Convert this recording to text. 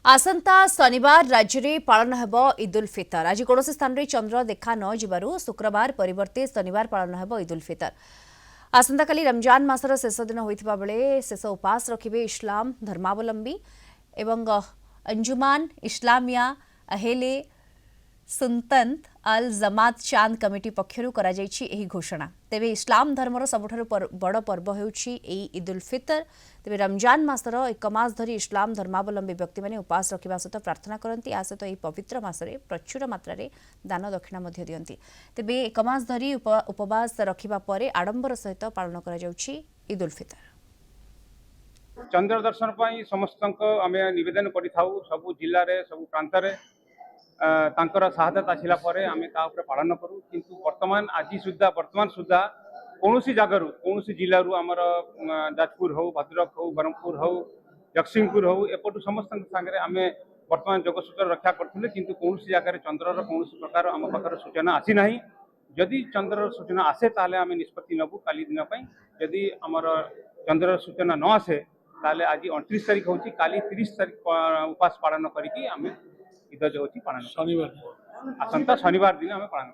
आसंता शनिवार राज्य में पालन हेब ईद उल फितर। आज कौन स्थान में चंद्र देखा न जिबारु शुक्रवार परिवर्ते शनिवार पालन हेब ईद उल फितर। आसंता काली रमजान मासर शेष दिन होइथिबा बेले शेष उपास रखिबे इस्लाम धर्मावलंबी एवं अंजुमान इस्लामिया अहेले सुनतंत अल जमात चांद कमिटी पक्षरु करा जायछि एही घोषणा। तेबे इस्लाम धर्मर सबठारु बड़ पर्व हेउछि एही ईद उल फितर। तेबे रमजान मासर एक मास धरी इस्लाम धर्मावलंबी व्यक्ति माने उपास रखिबा सहित प्रार्थना करती। आ सहित एही पवित्र मासरे प्रचुर मात्रा रे दान दक्षिणा मध्ये दियंती। तेबे एक मास धरी उपवास रखिबा परे आडंबर सहित पालन करा जाउछि ईद उल फितर। चंद्र दर्शन पर समस्त आमे निवेदन करिथाउ सब जिल्ला रे सब प्रांत रे तांकर शहादत आसिला परे आमे ता ऊपर पालन करू। किंतु वर्तमान सुद्धा कौनसी जगार कौनसी जिलू आमर जाजपुर हो भद्रक हो ब्रह्मपुर हो जगतसिंहपुर हो एपटू समस्त सांगे आमे वर्तमान जोगसूत्र रक्षा करथिले। किंतु कौनसी जगार चंद्रर कौनसी प्रकार आम पाखर सूचना आसी नाही। जदि चंद्रर सूचना आसे ताले आमे निष्पत्ति नबू काली दिन पई। जदि आमर चंद्रर सूचना न आसे ताले आज 29 तारीख होची काली 30 तारीख उपास पालन करिकी आमे ईद जो होची पालन शनिवार आसंता शनिवार दिन आमे पालन